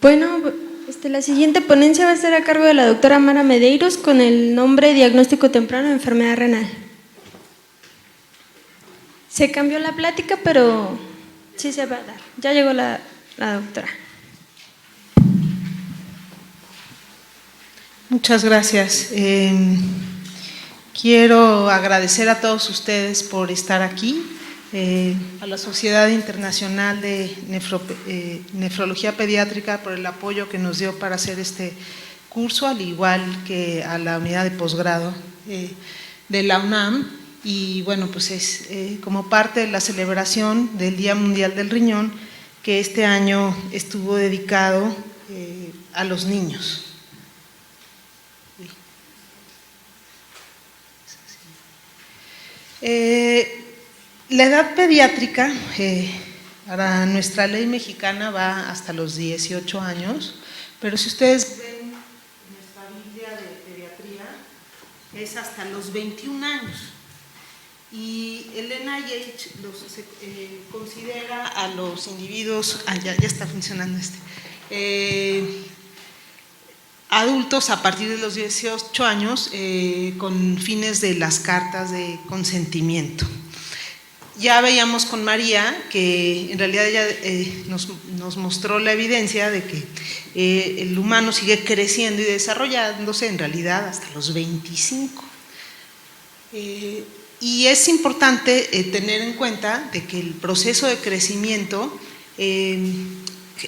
Bueno, la siguiente ponencia va a estar a cargo de la doctora Mara Medeiros con el nombre Diagnóstico temprano de enfermedad renal. Se cambió la plática, pero sí se va a dar. Ya llegó la doctora. Muchas gracias. Quiero agradecer a todos ustedes por estar aquí, a la Sociedad Internacional de Nefrología Pediátrica por el apoyo que nos dio para hacer este curso, al igual que a la unidad de posgrado de la UNAM. Y bueno, pues es como parte de la celebración del Día Mundial del Riñón, que este año estuvo dedicado a los niños. La edad pediátrica para nuestra ley mexicana va hasta los 18 años, pero si ustedes ven nuestra Biblia de pediatría es hasta los 21 años. Y el NIH considera a los individuos, ya está funcionando adultos a partir de los 18 años con fines de las cartas de consentimiento. Ya veíamos con María que en realidad ella nos mostró la evidencia de que el humano sigue creciendo y desarrollándose en realidad hasta los 25. Y es importante tener en cuenta de que el proceso de crecimiento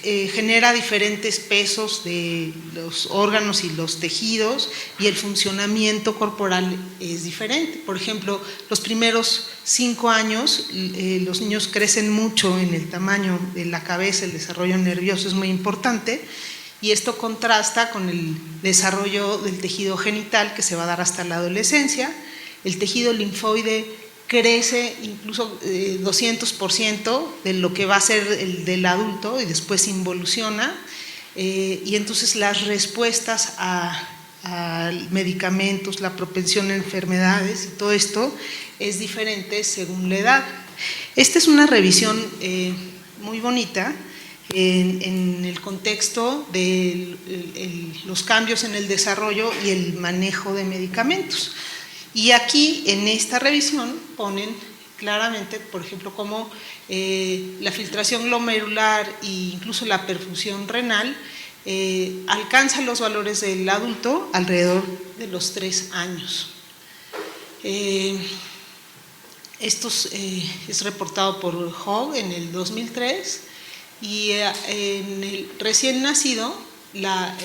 genera diferentes pesos de los órganos y los tejidos, y el funcionamiento corporal es diferente. Por ejemplo, los primeros 5 años los niños crecen mucho en el tamaño de la cabeza, el desarrollo nervioso es muy importante, y esto contrasta con el desarrollo del tejido genital que se va a dar hasta la adolescencia. El tejido linfoide crece incluso 200% de lo que va a ser el del adulto, y después involuciona, y entonces las respuestas a medicamentos, la propensión a enfermedades y todo esto es diferente según la edad. Esta es una revisión muy bonita en el contexto de los cambios en el desarrollo y el manejo de medicamentos. Y aquí en esta revisión ponen claramente, por ejemplo, cómo la filtración glomerular e incluso la perfusión renal alcanzan los valores del adulto alrededor de los 3 años. Esto es reportado por Hogg en el 2003, y en el recién nacido la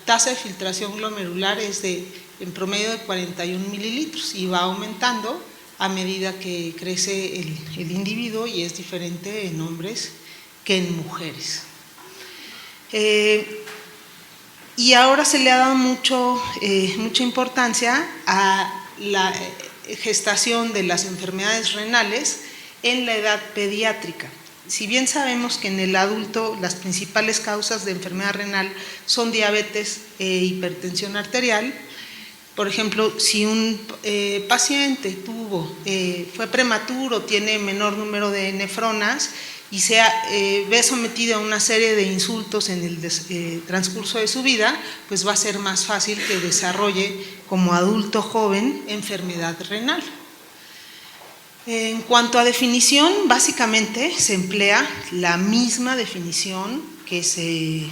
tasa de filtración glomerular es en promedio de 41 mililitros, y va aumentando a medida que crece el individuo, y es diferente en hombres que en mujeres. Y ahora se le ha dado mucha importancia a la gestación de las enfermedades renales en la edad pediátrica. Si bien sabemos que en el adulto las principales causas de enfermedad renal son diabetes e hipertensión arterial, por ejemplo, si un paciente fue prematuro, tiene menor número de nefronas y ve sometido a una serie de insultos en el transcurso de su vida, pues va a ser más fácil que desarrolle como adulto joven enfermedad renal. En cuanto a definición, básicamente se emplea la misma definición que se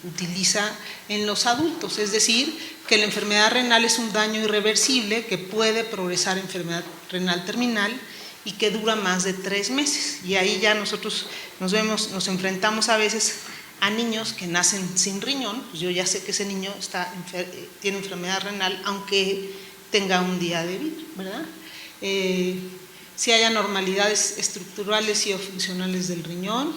utiliza en los adultos, es decir, que la enfermedad renal es un daño irreversible que puede progresar a enfermedad renal terminal y que dura más de 3 meses. Y ahí ya nosotros nos enfrentamos a veces a niños que nacen sin riñón. Pues yo ya sé que ese niño tiene enfermedad renal aunque tenga un día de vida, ¿verdad? Si hay anormalidades estructurales y o funcionales del riñón,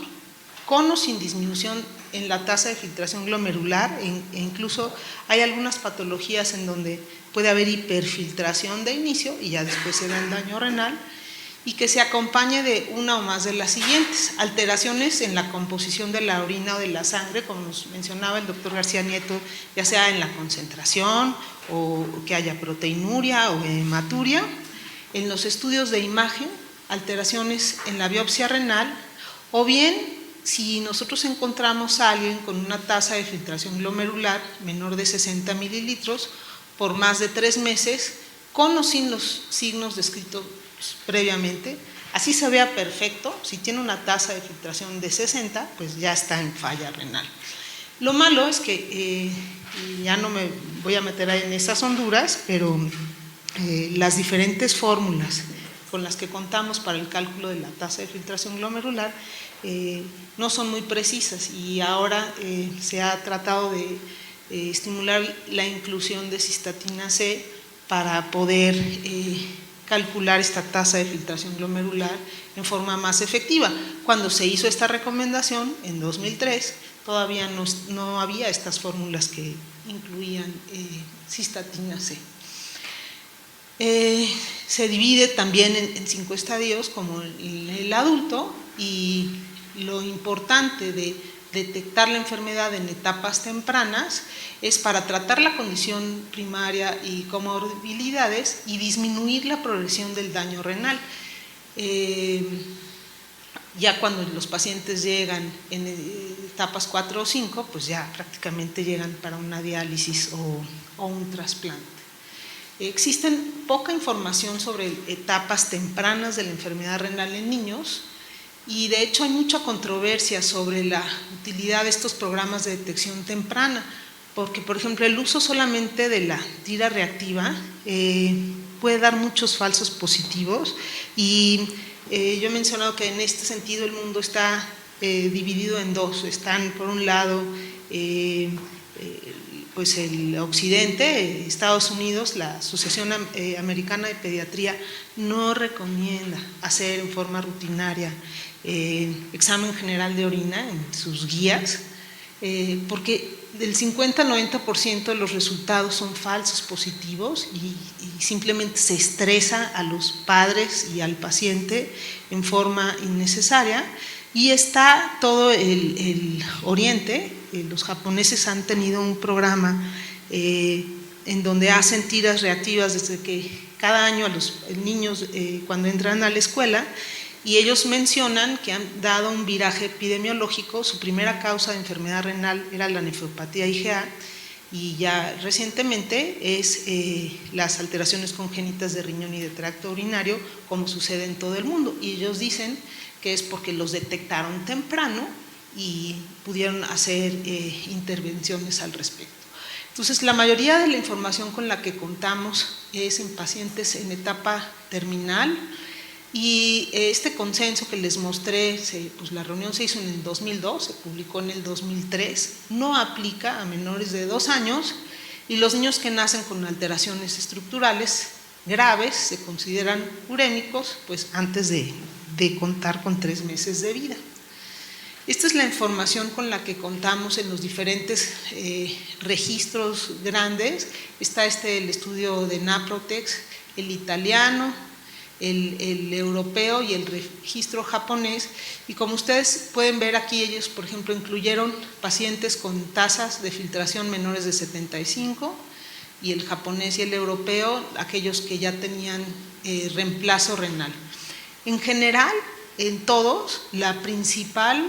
con o sin disminución en la tasa de filtración glomerular, e incluso hay algunas patologías en donde puede haber hiperfiltración de inicio y ya después se da el daño renal, y que se acompañe de una o más de las siguientes: alteraciones en la composición de la orina o de la sangre, como nos mencionaba el doctor García Nieto, ya sea en la concentración o que haya proteinuria o hematuria. En los estudios de imagen, alteraciones en la biopsia renal, o bien si nosotros encontramos a alguien con una tasa de filtración glomerular menor de 60 mililitros por más de 3 meses, con o sin los signos descritos previamente, así se vea perfecto, si tiene una tasa de filtración de 60, pues ya está en falla renal. Lo malo es que, ya no me voy a meter en esas honduras, pero las diferentes fórmulas con las que contamos para el cálculo de la tasa de filtración glomerular no son muy precisas, y ahora se ha tratado de estimular la inclusión de cistatina C para poder calcular esta tasa de filtración glomerular en forma más efectiva. Cuando se hizo esta recomendación en 2003, todavía no había estas fórmulas que incluían cistatina C. Se divide también en 5 estadios como el adulto, y lo importante de detectar la enfermedad en etapas tempranas es para tratar la condición primaria y comorbilidades y disminuir la progresión del daño renal. Ya cuando los pacientes llegan en etapas 4 o 5, pues ya prácticamente llegan para una diálisis o un trasplante. Existen poca información sobre etapas tempranas de la enfermedad renal en niños, y de hecho hay mucha controversia sobre la utilidad de estos programas de detección temprana, porque por ejemplo el uso solamente de la tira reactiva puede dar muchos falsos positivos, y yo he mencionado que en este sentido el mundo está dividido en dos. Están por un lado pues el occidente, Estados Unidos, la Asociación Americana de Pediatría no recomienda hacer en forma rutinaria examen general de orina en sus guías, porque del 50 al 90% de los resultados son falsos positivos, y simplemente se estresa a los padres y al paciente en forma innecesaria. Y está todo el oriente. Los japoneses han tenido un programa en donde hacen tiras reactivas desde que cada año a los niños cuando entran a la escuela, y ellos mencionan que han dado un viraje epidemiológico. Su primera causa de enfermedad renal era la nefropatía IgA, y ya recientemente es las alteraciones congénitas de riñón y de tracto urinario, como sucede en todo el mundo, y ellos dicen que es porque los detectaron temprano y pudieron hacer intervenciones al respecto. Entonces, la mayoría de la información con la que contamos es en pacientes en etapa terminal, y este consenso que les mostré, pues la reunión se hizo en el 2002, se publicó en el 2003, no aplica a menores de 2 años, y los niños que nacen con alteraciones estructurales graves se consideran urémicos pues antes de contar con 3 meses de vida. Esta es la información con la que contamos en los diferentes registros grandes. Está el estudio de Naprotex, el italiano, el europeo y el registro japonés, y como ustedes pueden ver aquí, ellos por ejemplo incluyeron pacientes con tasas de filtración menores de 75, y el japonés y el europeo aquellos que ya tenían reemplazo renal. En general, en todos, la principal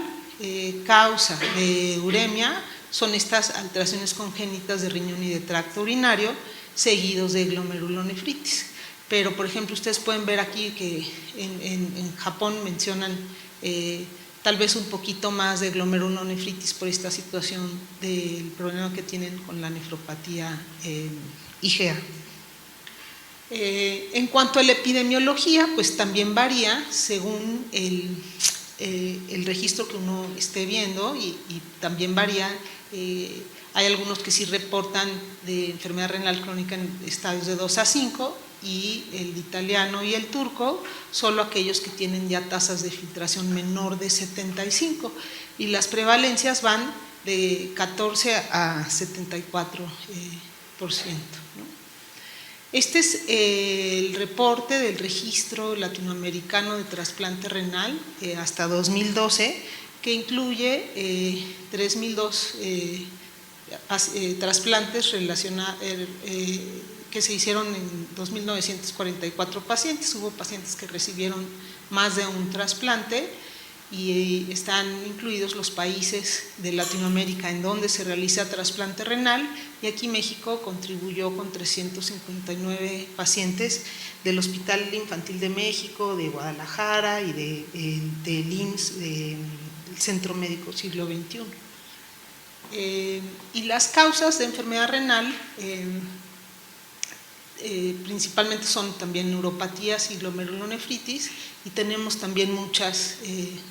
causa de uremia son estas alteraciones congénitas de riñón y de tracto urinario, seguidos de glomerulonefritis. Pero, por ejemplo, ustedes pueden ver aquí que en Japón mencionan tal vez un poquito más de glomerulonefritis por esta situación del problema que tienen con la nefropatía IgA. En cuanto a la epidemiología, pues también varía según el registro que uno esté viendo, y también varía. Hay algunos que sí reportan de enfermedad renal crónica en estadios de 2 a 5, y el italiano y el turco solo aquellos que tienen ya tasas de filtración menor de 75, y las prevalencias van de 14 a 74%, ¿no? Este es el reporte del registro latinoamericano de trasplante renal hasta 2012, que incluye 3.002 trasplantes que se hicieron en 2.944 pacientes. Hubo pacientes que recibieron más de un trasplante, y están incluidos los países de Latinoamérica en donde se realiza trasplante renal, y aquí México contribuyó con 359 pacientes del Hospital Infantil de México, de Guadalajara y del IMSS, del Centro Médico Siglo XXI. Y las causas de enfermedad renal principalmente son también neuropatías y glomerulonefritis, y tenemos también muchas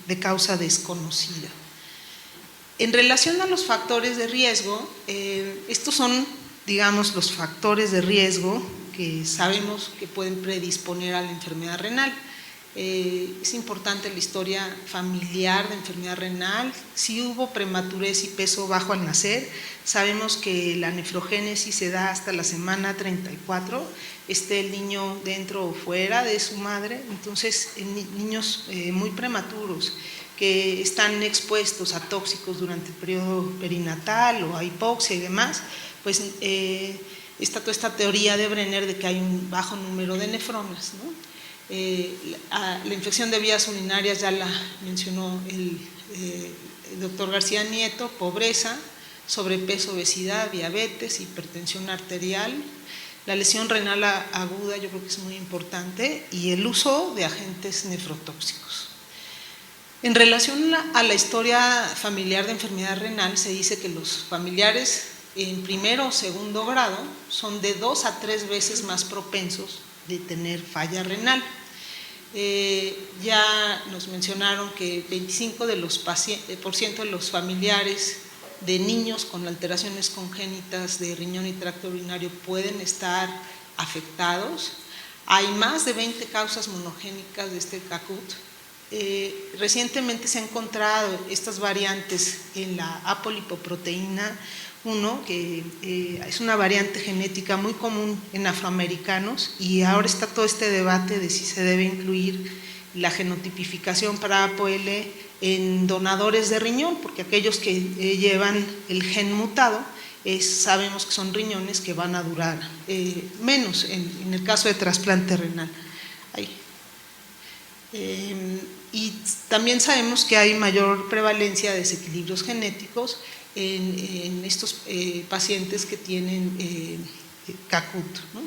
de causa desconocida. En relación a los factores de riesgo, estos son, digamos, los factores de riesgo que sabemos que pueden predisponer a la enfermedad renal. Es importante la historia familiar de enfermedad renal. Si hubo prematurez y peso bajo al nacer, sabemos que la nefrogénesis se da hasta la semana 34, esté el niño dentro o fuera de su madre. Entonces, en niños muy prematuros que están expuestos a tóxicos durante el periodo perinatal o a hipoxia y demás, pues está toda esta teoría de Brenner de que hay un bajo número de nefronas, ¿no? La infección de vías urinarias ya la mencionó el doctor García Nieto: pobreza, sobrepeso, obesidad, diabetes, hipertensión arterial. La lesión renal aguda yo creo que es muy importante, y el uso de agentes nefrotóxicos. En relación a la historia familiar de enfermedad renal, se dice que los familiares en primero o segundo grado son de 2 a 3 veces más propensos de tener falla renal. Ya nos mencionaron que 25% de los familiares de niños con alteraciones congénitas de riñón y tracto urinario pueden estar afectados. Hay más de 20 causas monogénicas de este CACUT. Recientemente se han encontrado estas variantes en la apolipoproteína 1, que es una variante genética muy común en afroamericanos, y ahora está todo este debate de si se debe incluir la genotipificación para ApoL en donadores de riñón, porque aquellos que llevan el gen mutado sabemos que son riñones que van a durar menos en el caso de trasplante renal. Y también sabemos que hay mayor prevalencia de desequilibrios genéticos en estos pacientes que tienen CACUT, ¿no?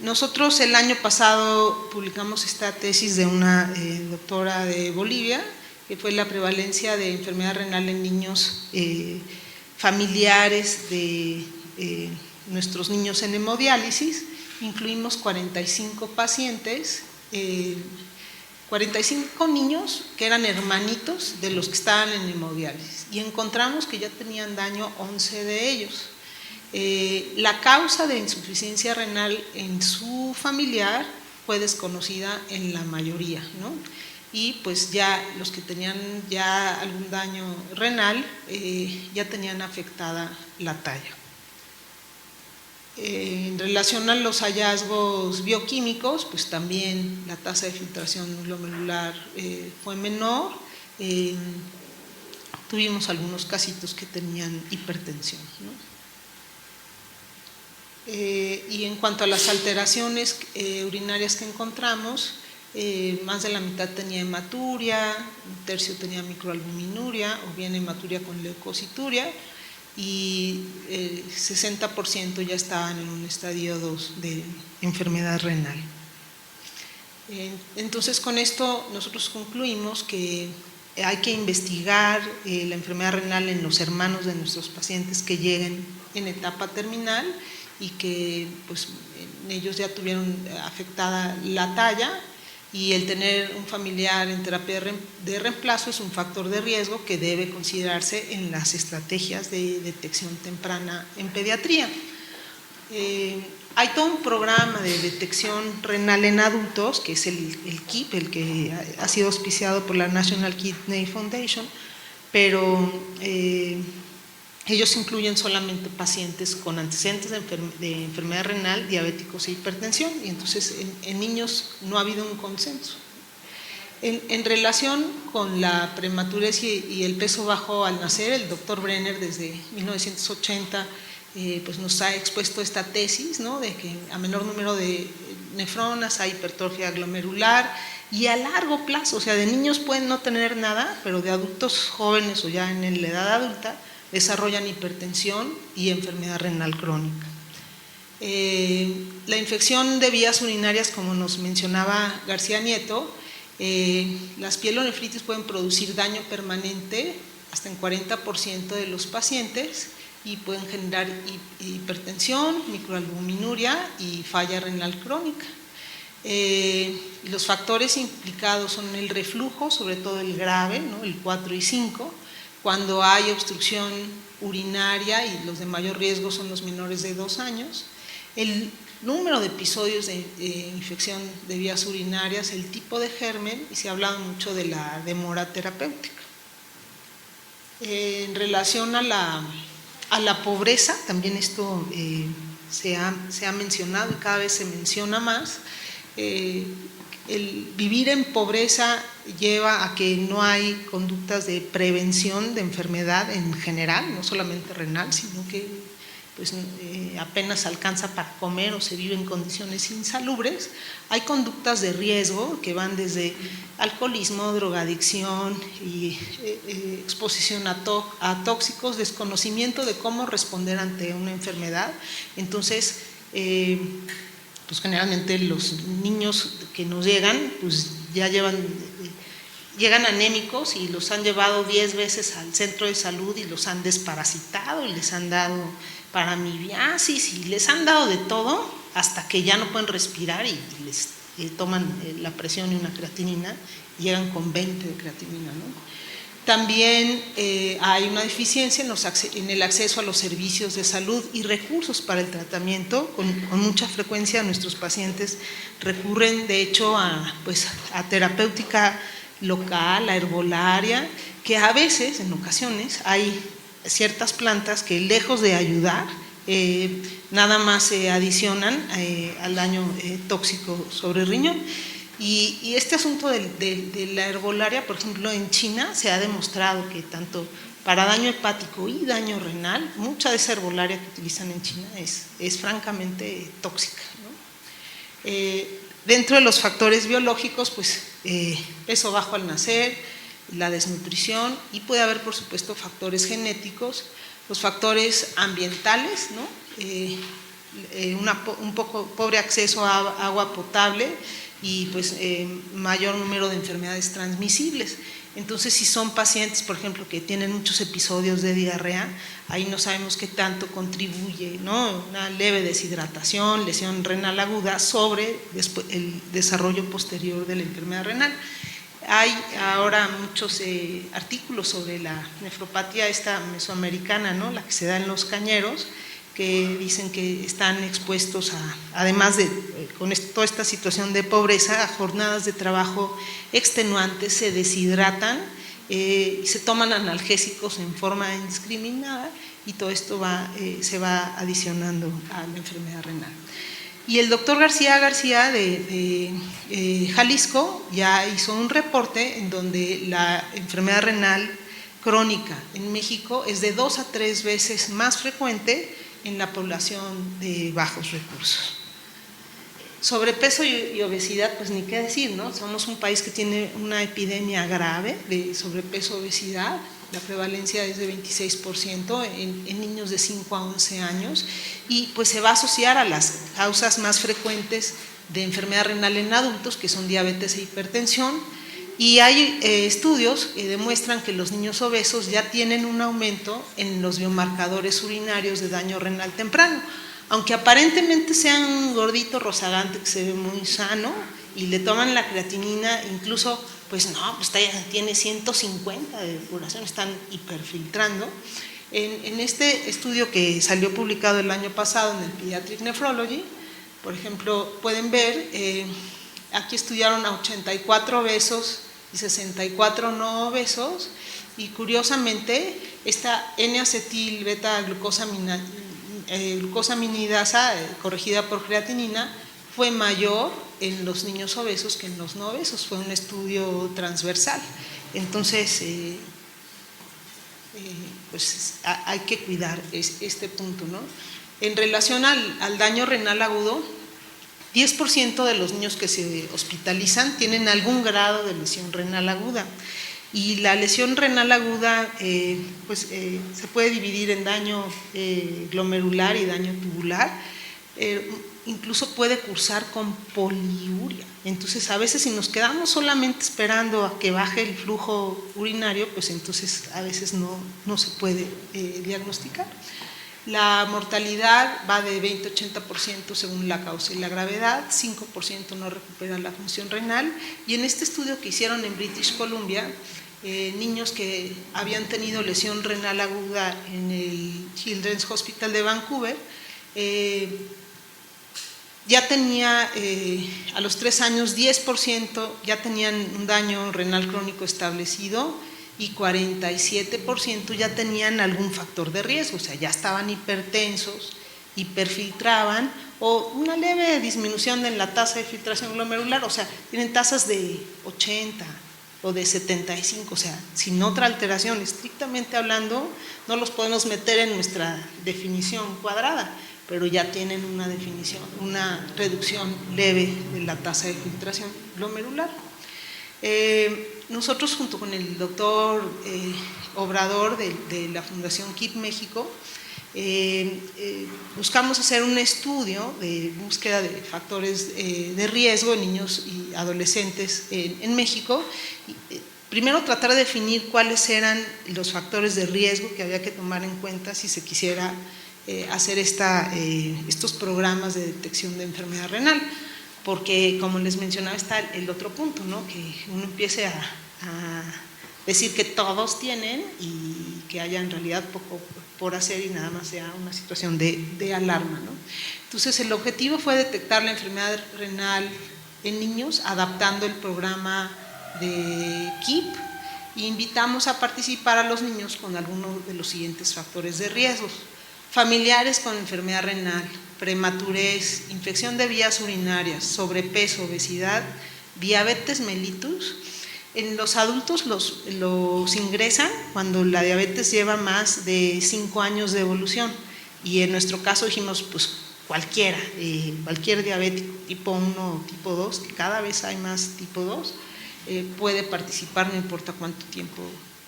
Nosotros el año pasado publicamos esta tesis de una doctora de Bolivia, que fue la prevalencia de enfermedad renal en niños familiares de nuestros niños en hemodiálisis. Incluimos 45 pacientes, 45 niños que eran hermanitos de los que estaban en hemodiálisis, y encontramos que ya tenían daño 11 de ellos. La causa de insuficiencia renal en su familiar fue desconocida en la mayoría, ¿no? Y pues ya los que tenían ya algún daño renal ya tenían afectada la talla. En relación a los hallazgos bioquímicos, pues también la tasa de filtración glomerular fue menor. Tuvimos algunos casitos que tenían hipertensión, ¿no? Y en cuanto a las alteraciones urinarias que encontramos, más de la mitad tenía hematuria, un tercio tenía microalbuminuria o bien hematuria con leucocituria, y 60% ya estaban en un estadio 2 de enfermedad renal. Entonces, con esto nosotros concluimos que hay que investigar la enfermedad renal en los hermanos de nuestros pacientes que lleguen en etapa terminal y que pues, en ellos ya tuvieron afectada la talla, y el tener un familiar en terapia de reemplazo es un factor de riesgo que debe considerarse en las estrategias de detección temprana en pediatría. Hay todo un programa de detección renal en adultos, que es el KIP, el que ha sido auspiciado por la National Kidney Foundation, pero ellos incluyen solamente pacientes con antecedentes de enfermedad renal, diabéticos e hipertensión, y entonces en niños no ha habido un consenso. En relación con la prematurez y el peso bajo al nacer, el doctor Brenner desde 1980 pues nos ha expuesto esta tesis, ¿no?, de que a menor número de nefronas, hay hipertrofia glomerular, y a largo plazo, o sea, de niños pueden no tener nada, pero de adultos jóvenes o ya en la edad adulta desarrollan hipertensión y enfermedad renal crónica. La infección de vías urinarias, como nos mencionaba García Nieto, las pielonefritis pueden producir daño permanente hasta en 40% de los pacientes y pueden generar hipertensión, microalbuminuria y falla renal crónica. Los factores implicados son el reflujo, sobre todo el grave, ¿no? El 4 y 5, cuando hay obstrucción urinaria, y los de mayor riesgo son los menores de 2 años, el número de episodios de infección de vías urinarias, el tipo de germen, y se ha hablado mucho de la demora terapéutica. En relación a la pobreza, también esto se ha mencionado y cada vez se menciona más. El vivir en pobreza lleva a que no hay conductas de prevención de enfermedad en general, no solamente renal, sino que pues, apenas alcanza para comer o se vive en condiciones insalubres. Hay conductas de riesgo que van desde alcoholismo, drogadicción y exposición a tóxicos, desconocimiento de cómo responder ante una enfermedad. Entonces, pues generalmente los niños que nos llegan, pues ya llegan anémicos y los han llevado 10 veces al centro de salud y los han desparasitado y les han dado paramibiasis y les han dado de todo hasta que ya no pueden respirar y les toman la presión y una creatinina y llegan con 20 de creatinina, ¿no? También hay una deficiencia en el acceso a los servicios de salud y recursos para el tratamiento. Con mucha frecuencia nuestros pacientes recurren de hecho a terapéutica local, a herbolaria, que a veces, en ocasiones, hay ciertas plantas que lejos de ayudar, nada más se adicionan al daño tóxico sobre el riñón. Y este asunto de la herbolaria, por ejemplo, en China se ha demostrado que tanto para daño hepático y daño renal, mucha de esa herbolaria que utilizan en China es francamente tóxica, ¿no? Dentro de los factores biológicos, pues peso bajo al nacer, la desnutrición, y puede haber, por supuesto, factores genéticos, los factores ambientales, ¿no? Un poco pobre acceso a agua potable y pues mayor número de enfermedades transmisibles. Entonces, si son pacientes, por ejemplo, que tienen muchos episodios de diarrea, ahí no sabemos qué tanto contribuye, ¿no? Una leve deshidratación, lesión renal aguda sobre el desarrollo posterior de la enfermedad renal. Hay ahora muchos artículos sobre la nefropatía esta mesoamericana, ¿no? La que se da en los cañeros, que dicen que están expuestos además de con toda esta situación de pobreza, a jornadas de trabajo extenuantes, se deshidratan y se toman analgésicos en forma indiscriminada, y todo esto se va adicionando a la enfermedad renal. Y el doctor García de Jalisco ya hizo un reporte en donde la enfermedad renal crónica en México es de 2 a 3 veces más frecuente en la población de bajos recursos. Sobrepeso y obesidad, pues ni qué decir, ¿no? Somos un país que tiene una epidemia grave de sobrepeso-obesidad. La prevalencia es de 26% en niños de 5 a 11 años, y pues se va a asociar a las causas más frecuentes de enfermedad renal en adultos, que son diabetes e hipertensión. Y hay estudios que demuestran que los niños obesos ya tienen un aumento en los biomarcadores urinarios de daño renal temprano. Aunque aparentemente sea un gordito rozagante que se ve muy sano y le toman la creatinina, incluso, pues no, pues tiene 150 de depuración, están hiperfiltrando. En este estudio que salió publicado el año pasado en el Pediatric Nephrology, por ejemplo, pueden ver, aquí estudiaron a 84 obesos y 64 no obesos, y curiosamente esta N-acetil beta glucosaminidasa corregida por creatinina fue mayor en los niños obesos que en los no obesos. Fue un estudio transversal. Entonces, pues hay que cuidar este punto, ¿no? En relación al daño renal agudo, 10% de los niños que se hospitalizan tienen algún grado de lesión renal aguda. Y la lesión renal aguda se puede dividir en daño glomerular y daño tubular. Incluso puede cursar con poliuria. Entonces, a veces si nos quedamos solamente esperando a que baje el flujo urinario, pues entonces a veces no se puede diagnosticar. La mortalidad va de 20-80% según la causa y la gravedad, 5% no recuperan la función renal, y en este estudio que hicieron en British Columbia, niños que habían tenido lesión renal aguda en el Children's Hospital de Vancouver, ya tenía a los 3 años 10% ya tenían un daño renal crónico establecido y 47% ya tenían algún factor de riesgo, o sea, ya estaban hipertensos, hiperfiltraban o una leve disminución en la tasa de filtración glomerular, o sea, tienen tasas de 80 o de 75, o sea, sin otra alteración, estrictamente hablando, no los podemos meter en nuestra definición cuadrada, pero ya tienen una reducción leve de la tasa de filtración glomerular. Nosotros junto con el doctor Obrador de la Fundación KIP México buscamos hacer un estudio de búsqueda de factores de riesgo en niños y adolescentes en México. Primero tratar de definir cuáles eran los factores de riesgo que había que tomar en cuenta si se quisiera hacer estos programas de detección de enfermedad renal, porque como les mencionaba está el otro punto, ¿no? Que uno empiece a decir que todos tienen y que haya en realidad poco por hacer y nada más sea una situación de alarma, ¿no? Entonces el objetivo fue detectar la enfermedad renal en niños adaptando el programa de KIP e invitamos a participar a los niños con algunos de los siguientes factores de riesgo: familiares con enfermedad renal, prematurez, infección de vías urinarias, sobrepeso, obesidad, diabetes mellitus. En los adultos los ingresan cuando la diabetes lleva más de 5 años de evolución, y en nuestro caso dijimos pues cualquier diabético tipo 1 o tipo 2, que cada vez hay más tipo 2, puede participar, no importa cuánto tiempo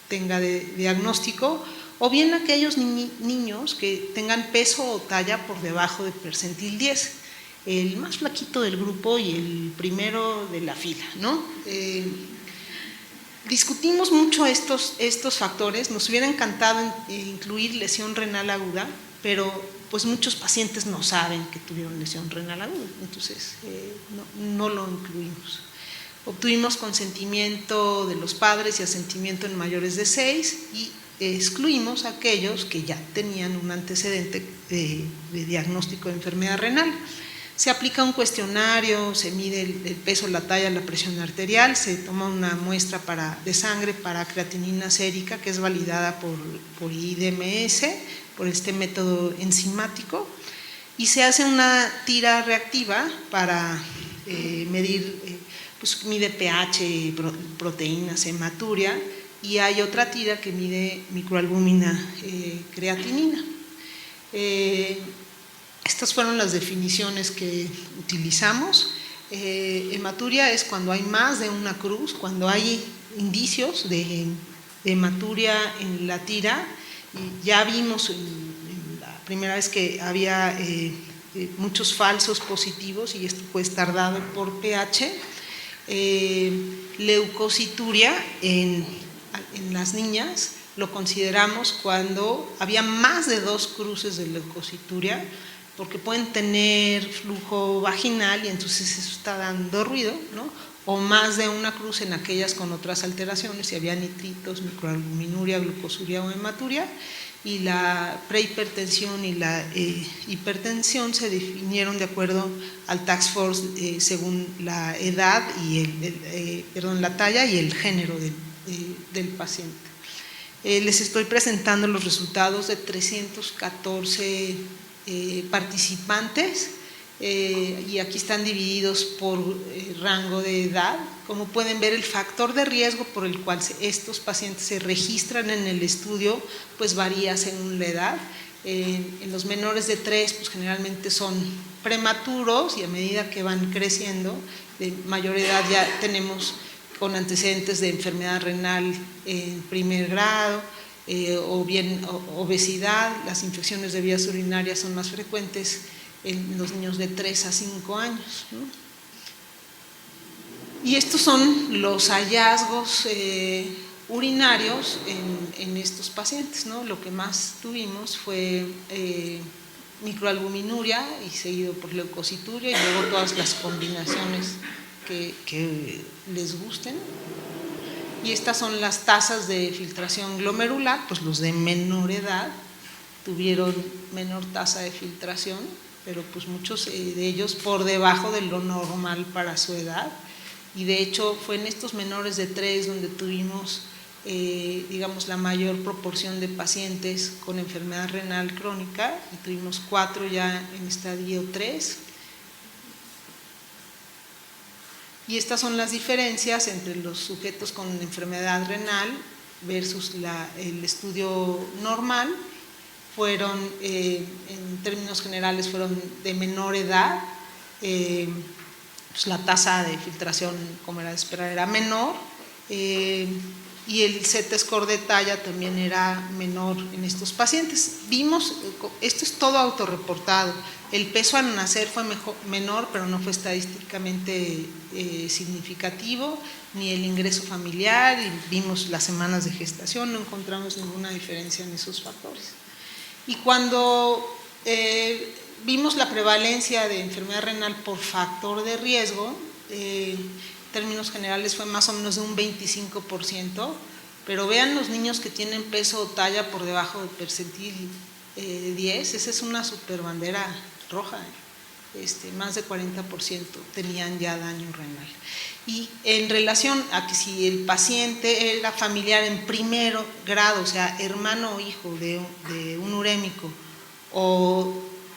tenga de diagnóstico, o bien aquellos niños que tengan peso o talla por debajo de percentil 10, el más flaquito del grupo y el primero de la fila, ¿no? Discutimos mucho estos factores, nos hubiera encantado incluir lesión renal aguda, pero pues muchos pacientes no saben que tuvieron lesión renal aguda, entonces no lo incluimos. Obtuvimos consentimiento de los padres y asentimiento en mayores de 6 y excluimos a aquellos que ya tenían un antecedente de diagnóstico de enfermedad renal. Se aplica un cuestionario, se mide el peso, la talla, la presión arterial, se toma una muestra de sangre para creatinina sérica, que es validada por IDMS, por este método enzimático, y se hace una tira reactiva para medir, pues mide pH, proteínas, hematuria, y hay otra tira que mide microalbúmina, creatinina. Estas fueron las definiciones que utilizamos. Hematuria es cuando hay más de una cruz, cuando hay indicios de hematuria en la tira. Ya vimos en la primera vez que había muchos falsos positivos y esto puede estar dado por pH. Leucocituria en las niñas lo consideramos cuando había más de 2 cruces de leucocituria, porque pueden tener flujo vaginal y entonces eso está dando ruido, ¿no? O más de una cruz en aquellas con otras alteraciones, si había nitritos, microalbuminuria, glucosuria o hematuria, y la prehipertensión y la hipertensión se definieron de acuerdo al Task Force según la edad y la talla y el género del paciente. Les estoy presentando los resultados de 314 participantes y aquí están divididos por rango de edad. Como pueden ver, el factor de riesgo por el cual estos pacientes se registran en el estudio pues varía según la edad. En los menores de 3, pues generalmente son prematuros y a medida que van creciendo, de mayor edad ya tenemos con antecedentes de enfermedad renal en primer grado, o bien obesidad. Las infecciones de vías urinarias son más frecuentes en los niños de 3 a 5 años, ¿no? Y estos son los hallazgos urinarios en estos pacientes, ¿no? Lo que más tuvimos fue microalbuminuria y seguido por leucocituria, y luego todas las combinaciones que les gusten. Y estas son las tasas de filtración glomerular. Pues los de menor edad tuvieron menor tasa de filtración, pero pues muchos de ellos por debajo de lo normal para su edad. Y de hecho fue en estos menores de 3 donde tuvimos, digamos, la mayor proporción de pacientes con enfermedad renal crónica, y tuvimos 4 ya en estadio 3. Y estas son las diferencias entre los sujetos con enfermedad renal versus el estudio normal. Fueron, en términos generales, fueron de menor edad. Pues la tasa de filtración, como era de esperar, era menor, y el Z-score de talla también era menor en estos pacientes. Vimos, esto es todo autorreportado, el peso al nacer fue menor, pero no fue estadísticamente significativo, ni el ingreso familiar, y vimos las semanas de gestación, no encontramos ninguna diferencia en esos factores. Y cuando vimos la prevalencia de enfermedad renal por factor de riesgo, en términos generales fue más o menos de un 25%, pero vean los niños que tienen peso o talla por debajo del percentil 10, esa es una super bandera roja, más de 40% tenían ya daño renal. Y en relación a que si el paciente era familiar en primero grado, o sea, hermano o hijo de un urémico, o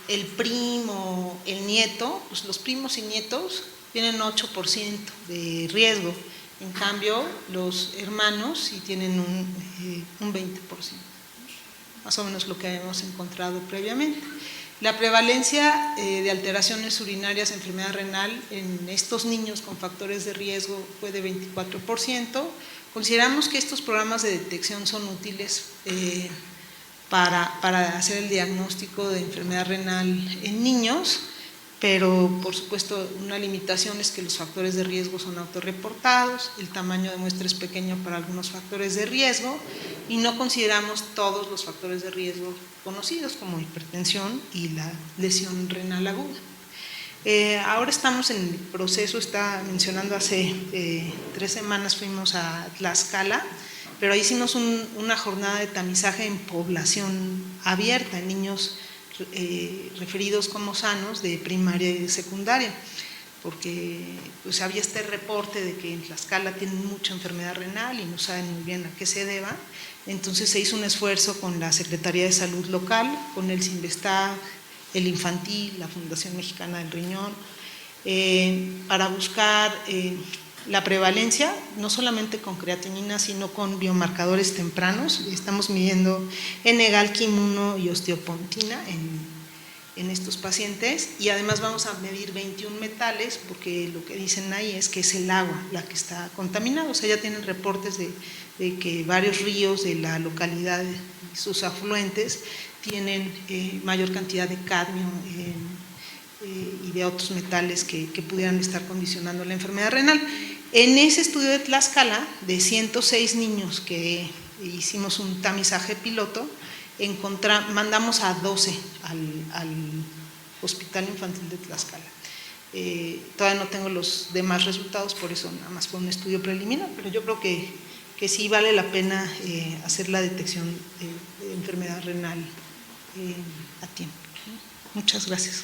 el primo, el nieto, pues los primos y nietos tienen 8% de riesgo, en cambio los hermanos sí tienen un 20%, más o menos lo que habíamos encontrado previamente. La prevalencia de alteraciones urinarias, enfermedad renal en estos niños con factores de riesgo fue de 24%. Consideramos que estos programas de detección son útiles para hacer el diagnóstico de enfermedad renal en niños, pero por supuesto una limitación es que los factores de riesgo son autorreportados, el tamaño de muestra es pequeño para algunos factores de riesgo y no consideramos todos los factores de riesgo conocidos como hipertensión y la lesión renal aguda. Ahora estamos en el proceso, está mencionando, hace 3 semanas fuimos a Tlaxcala, pero ahí hicimos una jornada de tamizaje en población abierta, en niños referidos como sanos de primaria y de secundaria, porque pues había este reporte de que en Tlaxcala tienen mucha enfermedad renal y no saben muy bien a qué se deba. Entonces se hizo un esfuerzo con la Secretaría de Salud local, con el CINVESTAG, el Infantil, la Fundación Mexicana del Riñón, para buscar la prevalencia, no solamente con creatinina, sino con biomarcadores tempranos. Estamos midiendo N-galKIM-1 y osteopontina en estos pacientes, y además vamos a medir 21 metales, porque lo que dicen ahí es que es el agua la que está contaminada. O sea, ya tienen reportes de que varios ríos de la localidad y sus afluentes tienen mayor cantidad de cadmio y de otros metales que pudieran estar condicionando la enfermedad renal. En ese estudio de Tlaxcala, de 106 niños que hicimos un tamizaje piloto, mandamos a 12 al Hospital Infantil de Tlaxcala. Todavía no tengo los demás resultados, por eso nada más fue un estudio preliminar, pero yo creo que sí vale la pena hacer la detección de enfermedad renal a tiempo. Muchas gracias.